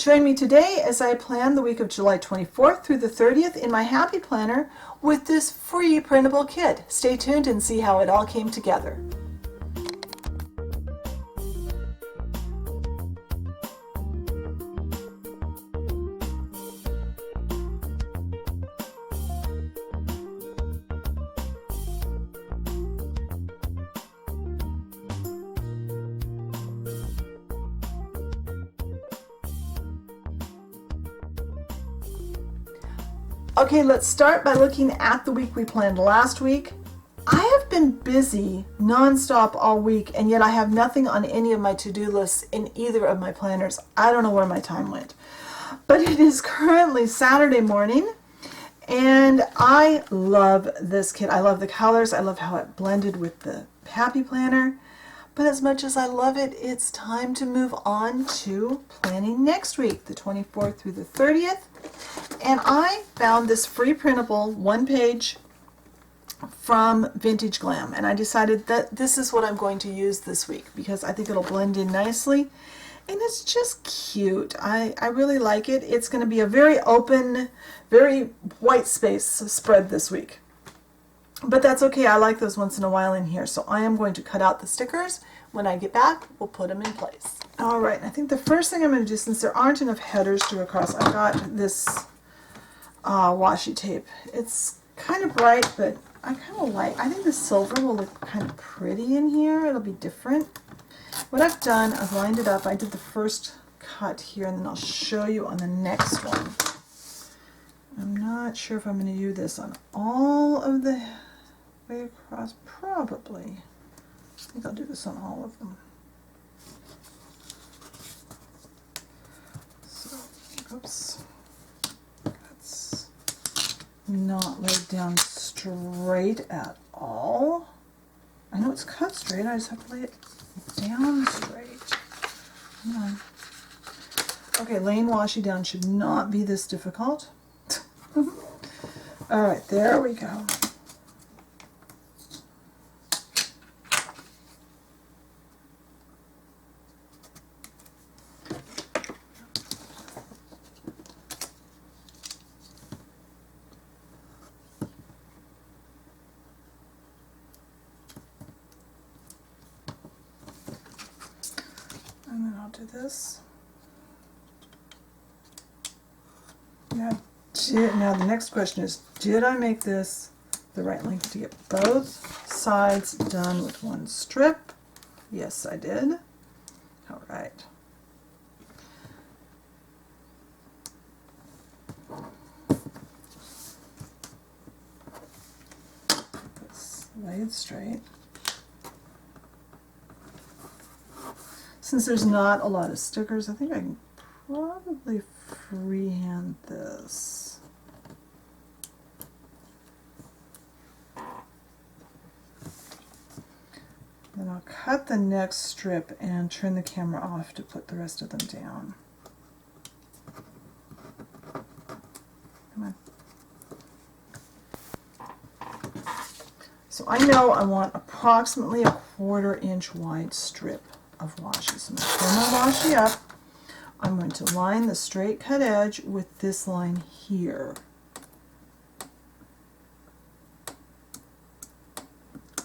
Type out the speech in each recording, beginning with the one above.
Join me today as I plan the week of July 24th through the 30th in my Happy Planner with this free printable kit. Stay tuned and see how it all came together. Okay, let's start by looking at the week we planned last week. I have been busy non-stop all week, and yet I have nothing on any of my to-do lists in either of my planners. I don't know where my time went. But it is currently Saturday morning, and I love this kit. I love the colors. I love how it blended with the Happy Planner. But as much as I love it, it's time to move on to planning next week, the 24th through the 30th. And I found this free printable one-page from Vintage Glam, and I decided that this is what I'm going to use this week because I think it'll blend in nicely, and it's just cute. I really like it. It's going to be a very open, very white space spread this week. But that's okay. I like those once in a while in here. So I am going to cut out the stickers. When I get back, we'll put them in place. All right. I think the first thing I'm going to do, since there aren't enough headers to go across, I got this washi tape. It's kind of bright, but I kind of like, I think the silver will look kind of pretty in here. It'll be different. What I've done, I've lined it up. I did the first cut here, and then I'll show you on the next one. I'm not sure if I'm going to do this on all of the way across. Probably. I think I'll do this on all of them. So, oops. That's not laid down straight at all. I know it's cut straight. I just have to lay it down straight. Come on. Okay, laying washi down should not be this difficult. All right, there we go. And then I'll do this. Now the next question is, did I make this the right length to get both sides done with one strip? Yes, I did. All right. Let's lay it straight. Since there's not a lot of stickers, I think I can probably freehand this. Then I'll cut the next strip and turn the camera off to put the rest of them down. Come on. So I know I want approximately a 1/4 inch wide strip of washi. So I'm going to turn my washi up. I'm going to line the straight cut edge with this line here.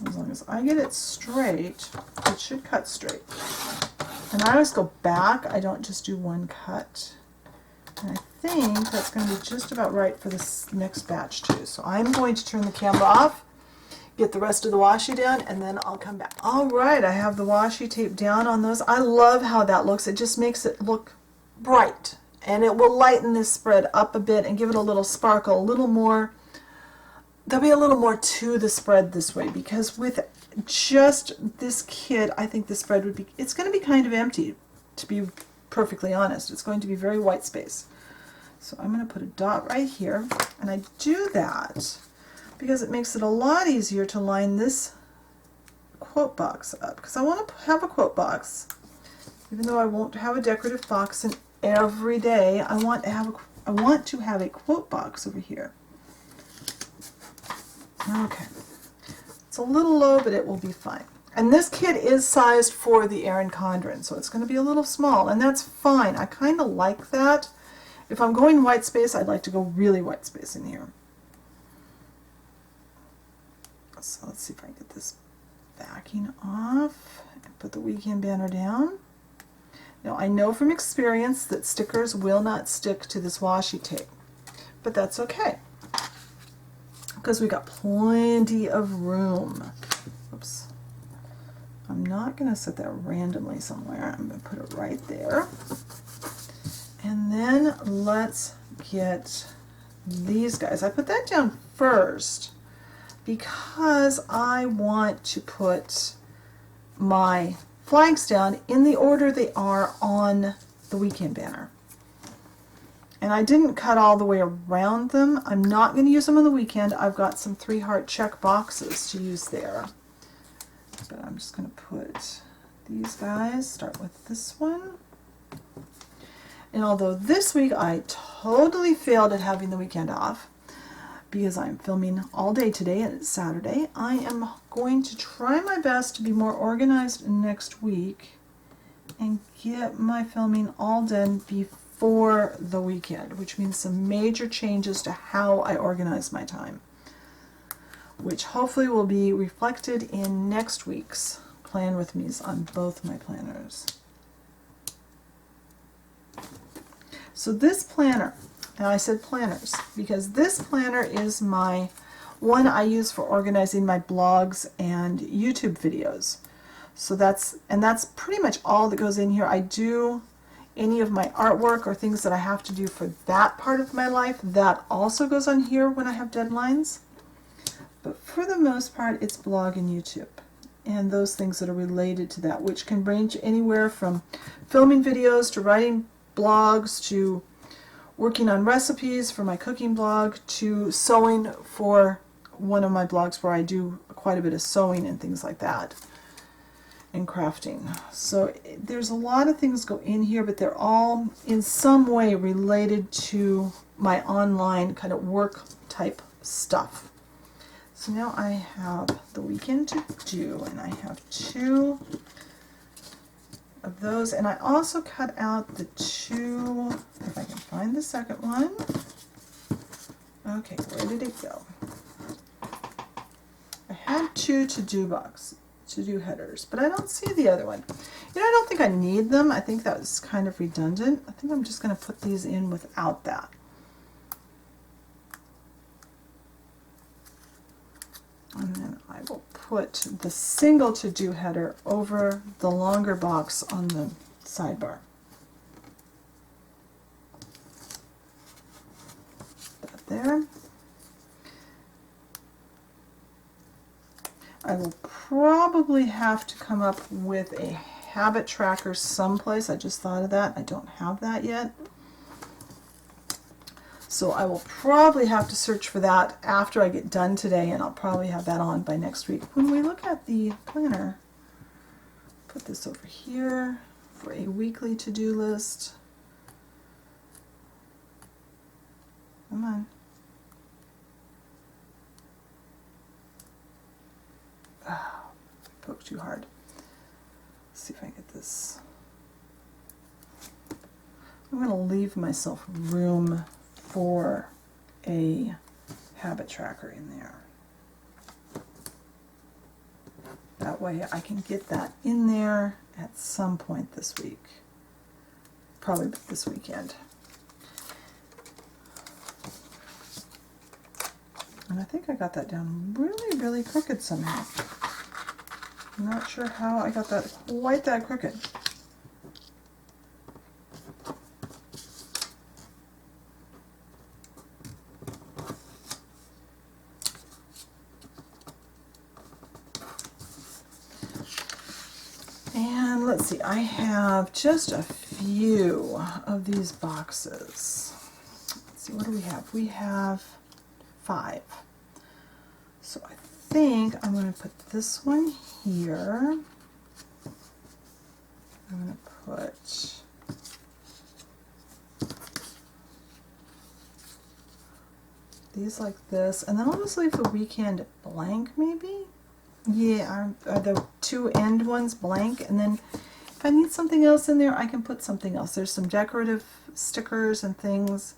As long as I get it straight, it should cut straight. And I always go back. I don't just do one cut. And I think that's going to be just about right for this next batch too. So I'm going to turn the camera off, get the rest of the washi down, and then I'll come back. All right, I have the washi tape down on those. I love how that looks. It just makes it look bright, and it will lighten this spread up a bit and give it a little sparkle, a little more. There'll be a little more to the spread this way, because with just this kit, I think the spread would be, it's going to be kind of empty, to be perfectly honest. It's going to be very white space. So I'm going to put a dot right here, and I do that because it makes it a lot easier to line this quote box up, because I want to have a quote box. Even though I won't have a decorative box in every day, I want to have a quote box over here. Okay. It's a little low, but it will be fine. And this kit is sized for the Erin Condren, so it's going to be a little small, and that's fine. I kind of like that. If I'm going white space, I'd like to go really white space in here. So let's see if I can get this backing off and put the weekend banner down. Now I know from experience that stickers will not stick to this washi tape, but that's okay because we got plenty of room. Oops. I'm not going to set that randomly somewhere. I'm going to put it right there. And then let's get these guys. I put that down first because I want to put my flags down in the order they are on the weekend banner. And I didn't cut all the way around them. I'm not going to use them on the weekend. I've got some 3-heart check boxes to use there. But I'm just going to put these guys, start with this one. And although this week I totally failed at having the weekend off, because I'm filming all day today and it's Saturday, I am going to try my best to be more organized next week and get my filming all done before the weekend, which means some major changes to how I organize my time, which hopefully will be reflected in next week's Plan With Me's on both my planners. So this planner, and I said planners because this planner is my one I use for organizing my blogs and YouTube videos. So that's pretty much all that goes in here. I do any of my artwork or things that I have to do for that part of my life. That also goes on here when I have deadlines. But for the most part, it's blog and YouTube and those things that are related to that, which can range anywhere from filming videos to writing blogs to working on recipes for my cooking blog to sewing for one of my blogs where I do quite a bit of sewing and things like that and crafting. So there's a lot of things go in here, but they're all in some way related to my online kind of work type stuff. So now I have the weekend to do, and I have 2 of those, and I also cut out the 2, if I can find the second one. Okay, where did it go? I had 2 to-do headers, but I don't see the other one. You know, I don't think I need them. I think that was kind of redundant. I think I'm just going to put these in without that. And then I will put the single to-do header over the longer box on the sidebar. That there. I will probably have to come up with a habit tracker someplace. I just thought of that. I don't have that yet. So I will probably have to search for that after I get done today, and I'll probably have that on by next week. When we look at the planner, put this over here for a weekly to-do list. Come on. Oh, poke too hard. Let's see if I get this. I'm going to leave myself room for a habit tracker in there. That way I can get that in there at some point this week. Probably this weekend. And I think I got that down really, really crooked somehow. I'm not sure how I got that quite that crooked. And let's see, I have just a few of these boxes. Let's see, what do we have? We have 5. So I think I'm going to put this one here. I'm going to put these like this, and then I'll just leave the weekend blank maybe. Yeah, the two end ones blank, and then if I need something else in there, I can put something else. There's some decorative stickers and things.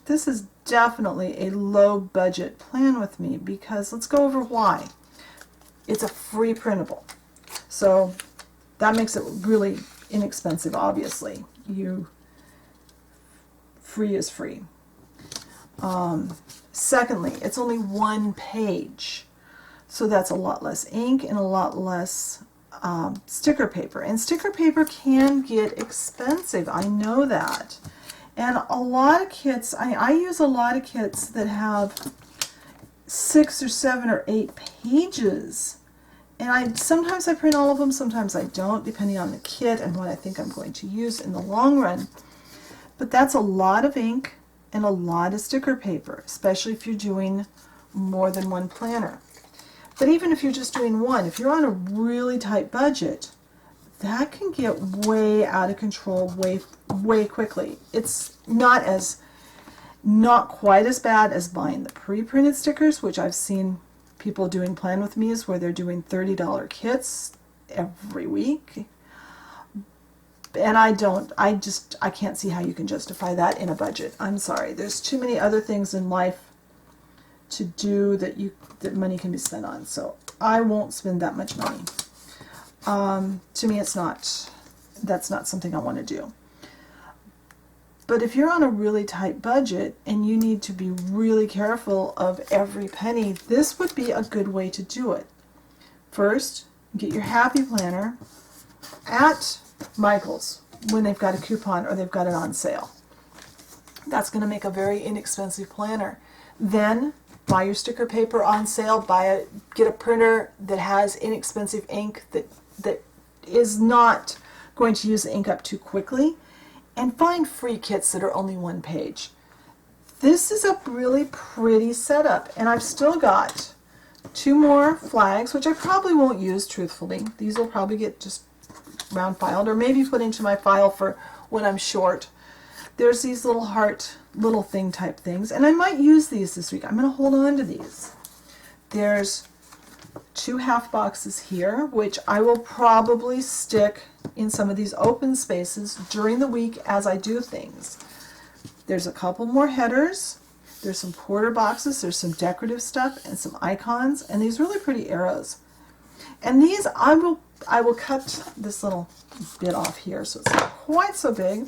This is definitely a low budget plan with me because let's go over why. It's a free printable. So that makes it really inexpensive, obviously. Free is free. Secondly, it's only one page. So that's a lot less ink and a lot less sticker paper. And sticker paper can get expensive. I know that. And a lot of kits, I use a lot of kits that have 6 or 7 or 8 pages. And sometimes I print all of them, sometimes I don't, depending on the kit and what I think I'm going to use in the long run. But that's a lot of ink and a lot of sticker paper, especially if you're doing more than one planner. But even if you're just doing one, if you're on a really tight budget, that can get way out of control way quickly. It's not quite as bad as buying the pre-printed stickers, which I've seen people doing plan with me's where they're doing $30 kits every week. And I can't see how you can justify that in a budget. I'm sorry. There's too many other things in life to do that money can be spent on. So I won't spend that much money. To me, that's not something I want to do. But if you're on a really tight budget and you need to be really careful of every penny, this would be a good way to do it. First, get your Happy Planner at Michael's when they've got a coupon or they've got it on sale. That's going to make a very inexpensive planner. Then buy your sticker paper on sale, get a printer that has inexpensive ink that is not going to use the ink up too quickly, and find free kits that are only one page. This is a really pretty setup, and I've still got 2 more flags, which I probably won't use, truthfully. These will probably get just round filed or maybe put into my file for when I'm short. There's these little heart, little thing type things, and I might use these this week. I'm going to hold on to these. There's 2 half boxes here, which I will probably stick in some of these open spaces during the week as I do things. There's a couple more headers. There's some quarter boxes. There's some decorative stuff and some icons and these really pretty arrows. And these I will cut this little bit off here so it's not quite so big,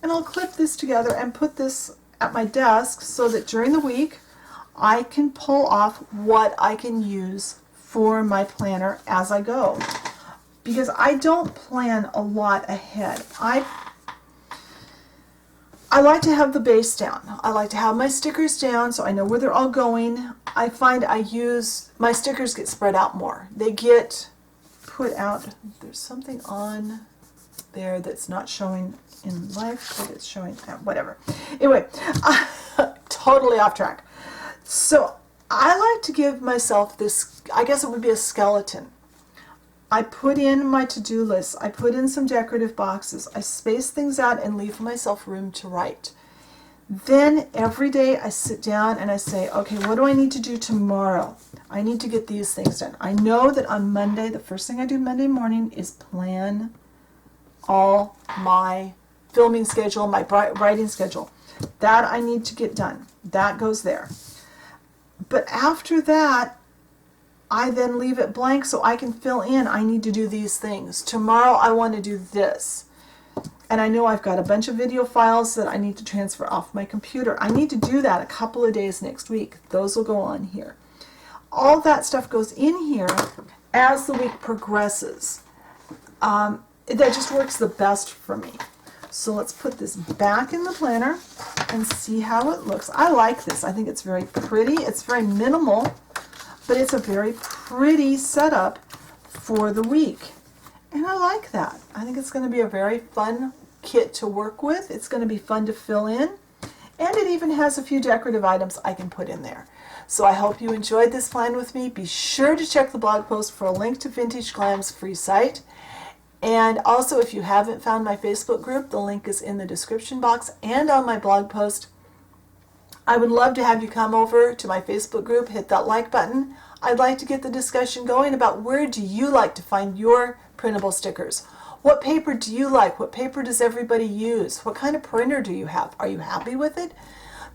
and I'll clip this together and put this at my desk so that during the week I can pull off what I can use for my planner as I go, because I don't plan a lot ahead. I like to have the base down. I like to have my stickers down so I know where they're all going. I find my stickers get spread out more. They get put out. There's something on there that's not showing in life, but it's showing, whatever. Anyway, totally off track. So I like to give myself this, I guess it would be a skeleton. I put in my to-do list, I put in some decorative boxes, I space things out and leave myself room to write. Then every day I sit down and I say, okay, what do I need to do tomorrow? I need to get these things done. I know that on Monday, the first thing I do Monday morning is plan all my filming schedule, my writing schedule. That I need to get done. That goes there. But after that, I then leave it blank so I can fill in, I need to do these things. Tomorrow I want to do this. And I know I've got a bunch of video files that I need to transfer off my computer. I need to do that a couple of days next week. Those will go on here. All that stuff goes in here as the week progresses. That just works the best for me. So let's put this back in the planner and see how it looks. I like this. I think it's very pretty. It's very minimal, but it's a very pretty setup for the week. And I like that. I think it's going to be a very fun kit to work with. It's going to be fun to fill in. And it even has a few decorative items I can put in there. So I hope you enjoyed this plan with me. Be sure to check the blog post for a link to Vintage Glam's free site. And also, if you haven't found my Facebook group, the link is in the description box and on my blog post. I would love to have you come over to my Facebook group, hit that like button. I'd like to get the discussion going about where do you like to find your printable stickers? What paper do you like? What paper does everybody use? What kind of printer do you have? Are you happy with it?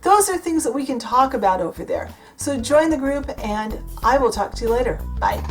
Those are things that we can talk about over there. So join the group and I will talk to you later. Bye.